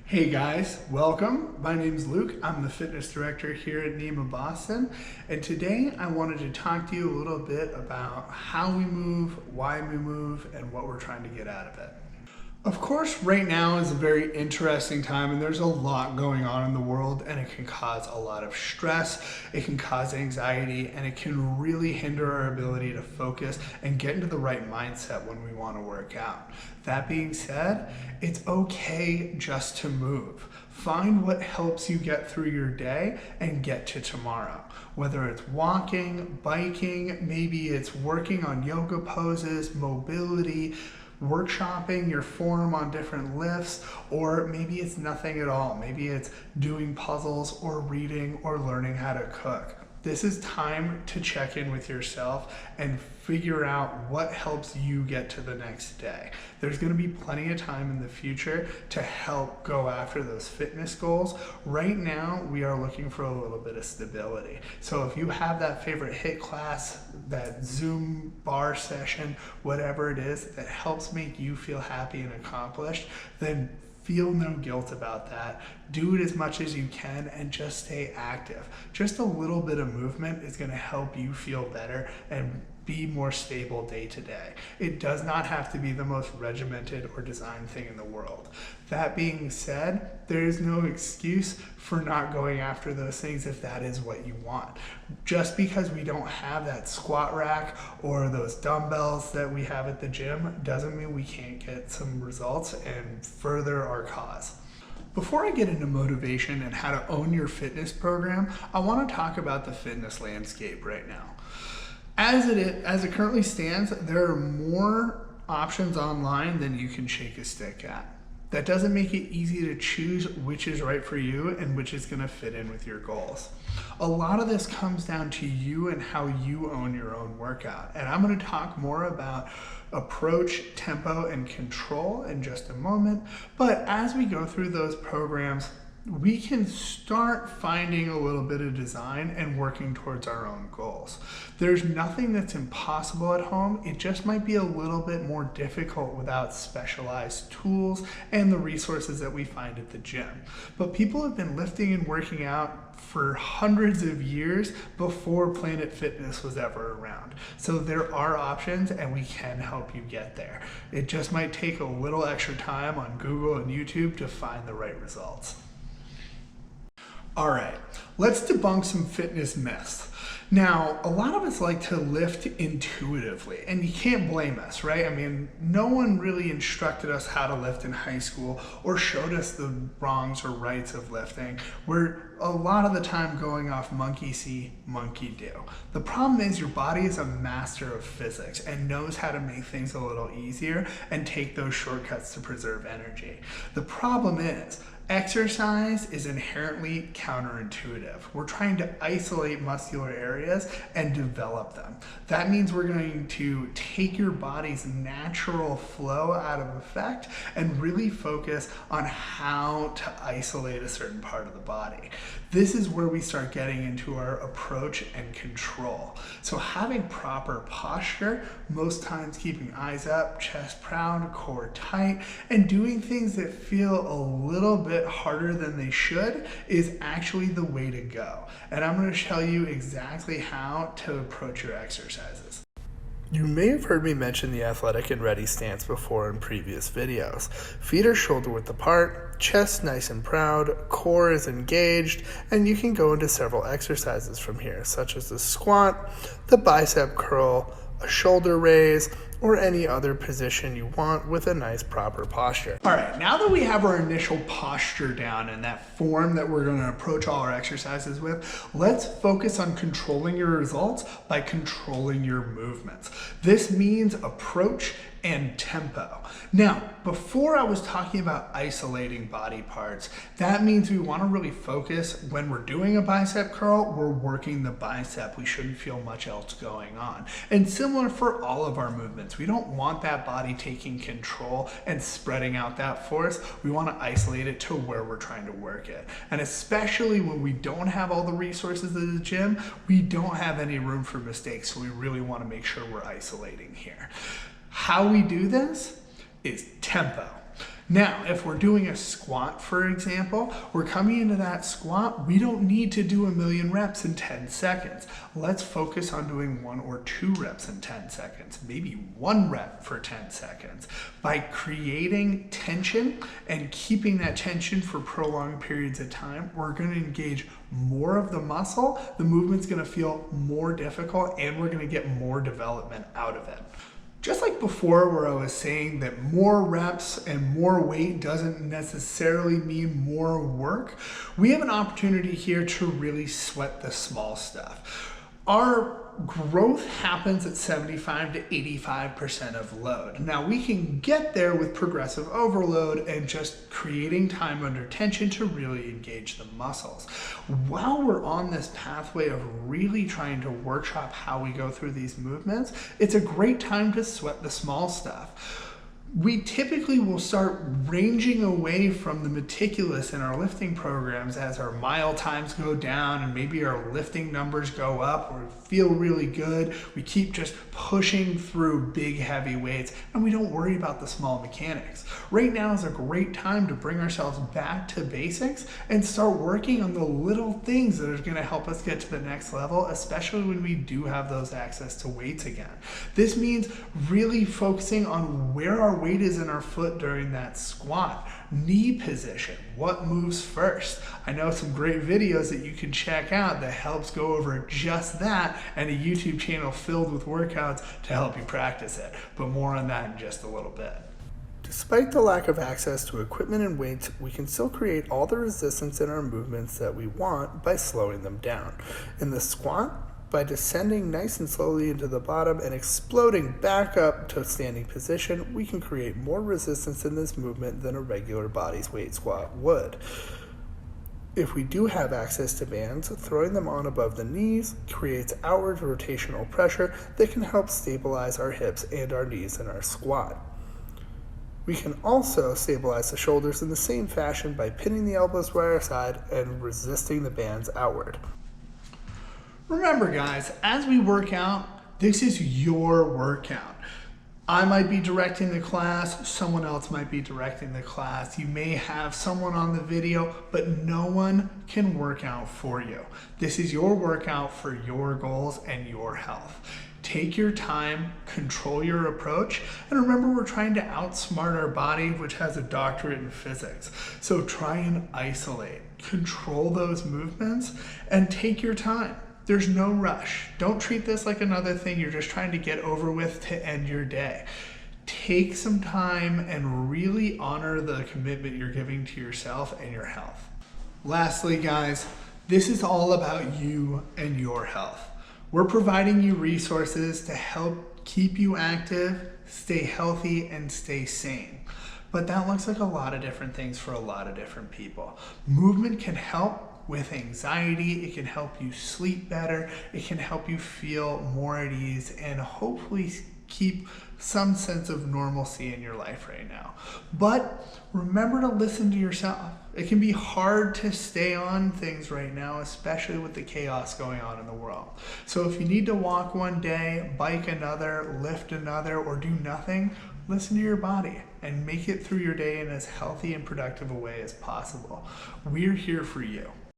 Hey guys, welcome. My name's Luke. I'm the fitness director here at NEMA Boston, and today I wanted to talk to you a little bit about how we move, why we move, and what we're trying to get out of it. Of course, right now is a very interesting time and there's a lot going on in the world, and it can cause a lot of stress, it can cause anxiety, and it can really hinder our ability to focus and get into the right mindset when we want to work out. That being said, it's okay just to move. Find what helps you get through your day and get to tomorrow. Whether it's walking, biking, maybe it's working on yoga poses, mobility, workshopping your form on different lifts, or maybe it's nothing at all. Maybe it's doing puzzles or reading or learning how to cook. This is time to check in with yourself and figure out what helps you get to the next day. There's going to be plenty of time in the future to help go after those fitness goals. Right now, we are looking for a little bit of stability. So if you have that favorite HIIT class, that Zoom bar session, whatever it is that helps make you feel happy and accomplished, then feel no guilt about that. Do it as much as you can and just stay active. Just a little bit of movement is going to help you feel better and be more stable day to day. It does not have to be the most regimented or designed thing in the world. That being said, there is no excuse for not going after those things if that is what you want. Just because we don't have that squat rack or those dumbbells that we have at the gym doesn't mean we can't get some results and further our cause. Before I get into motivation and how to own your fitness program, I want to talk about the fitness landscape right now. As it currently stands, there are more options online than you can shake a stick at. That doesn't make it easy to choose which is right for you and which is going to fit in with your goals. A lot of this comes down to you and how you own your own workout. And I'm going to talk more about approach, tempo, and control in just a moment. But as we go through those programs, we can start finding a little bit of design and working towards our own goals. There's nothing that's impossible at home. It just might be a little bit more difficult without specialized tools and the resources that we find at the gym. But people have been lifting and working out for hundreds of years before Planet Fitness was ever around. So there are options and we can help you get there. It just might take a little extra time on Google and YouTube to find the right results. All right, let's debunk some fitness myths. Now, a lot of us like to lift intuitively, and you can't blame us, right? I mean, no one really instructed us how to lift in high school or showed us the wrongs or rights of lifting. We're a lot of the time going off monkey see, monkey do. The problem is your body is a master of physics and knows how to make things a little easier and take those shortcuts to preserve energy. The problem is, exercise is inherently counterintuitive. We're trying to isolate muscular areas and develop them. That means we're going to take your body's natural flow out of effect and really focus on how to isolate a certain part of the body. This is where we start getting into our approach and control. So having proper posture, most times keeping eyes up, chest proud, core tight, and doing things that feel a little bit harder than they should is actually the way to go. And I'm going to show you exactly how to approach your exercises. You may have heard me mention the athletic and ready stance before in previous videos. Feet are shoulder width apart, chest nice and proud, core is engaged, and you can go into several exercises from here, such as the squat, the bicep curl, a shoulder raise, or any other position you want with a nice proper posture. All right, now that we have our initial posture down and that form that we're gonna approach all our exercises with, let's focus on controlling your results by controlling your movements. This means approach and tempo. Now, before I was talking about isolating body parts, that means we want to really focus when we're doing a bicep curl, we're working the bicep. We shouldn't feel much else going on. And similar for all of our movements, we don't want that body taking control and spreading out that force. We want to isolate it to where we're trying to work it. And especially when we don't have all the resources at the gym, we don't have any room for mistakes. So we really want to make sure we're isolating here. How we do this is tempo. Now, if we're doing a squat, for example, we're coming into that squat, we don't need to do 1,000,000 reps in 10 seconds. Let's focus on doing 1 or 2 reps in 10 seconds, maybe 1 rep for 10 seconds. By creating tension and keeping that tension for prolonged periods of time, we're gonna engage more of the muscle, the movement's gonna feel more difficult, and we're gonna get more development out of it. Just like before where I was saying that more reps and more weight doesn't necessarily mean more work, we have an opportunity here to really sweat the small stuff. Our growth happens at 75 to 85% of load. Now we can get there with progressive overload and just creating time under tension to really engage the muscles. While we're on this pathway of really trying to workshop how we go through these movements, it's a great time to sweat the small stuff. We typically will start ranging away from the meticulous in our lifting programs as our mile times go down and maybe our lifting numbers go up or feel really good. We keep just pushing through big heavy weights and we don't worry about the small mechanics. Right now is a great time to bring ourselves back to basics and start working on the little things that are going to help us get to the next level, especially when we do have those access to weights again. This means really focusing on where our weight is in our foot during that squat. Knee position, what moves first? I know some great videos that you can check out that helps go over just that and a YouTube channel filled with workouts to help you practice it. But more on that in just a little bit. Despite the lack of access to equipment and weights, we can still create all the resistance in our movements that we want by slowing them down. In the squat, by descending nice and slowly into the bottom and exploding back up to standing position, we can create more resistance in this movement than a regular body's weight squat would. If we do have access to bands, throwing them on above the knees creates outward rotational pressure that can help stabilize our hips and our knees in our squat. We can also stabilize the shoulders in the same fashion by pinning the elbows by our side and resisting the bands outward. Remember guys, as we work out, this is your workout. I might be directing the class, someone else might be directing the class. You may have someone on the video, but no one can work out for you. This is your workout for your goals and your health. Take your time, control your approach, and remember we're trying to outsmart our body, which has a doctorate in physics. So try and isolate, control those movements, and take your time. There's no rush. Don't treat this like another thing you're just trying to get over with to end your day. Take some time and really honor the commitment you're giving to yourself and your health. Lastly, guys, this is all about you and your health. We're providing you resources to help keep you active, stay healthy, and stay sane. But that looks like a lot of different things for a lot of different people. Movement can help with anxiety, it can help you sleep better, it can help you feel more at ease, and hopefully keep some sense of normalcy in your life right now. But remember to listen to yourself. It can be hard to stay on things right now, especially with the chaos going on in the world. So if you need to walk one day, bike another, lift another, or do nothing, listen to your body and make it through your day in as healthy and productive a way as possible. We're here for you.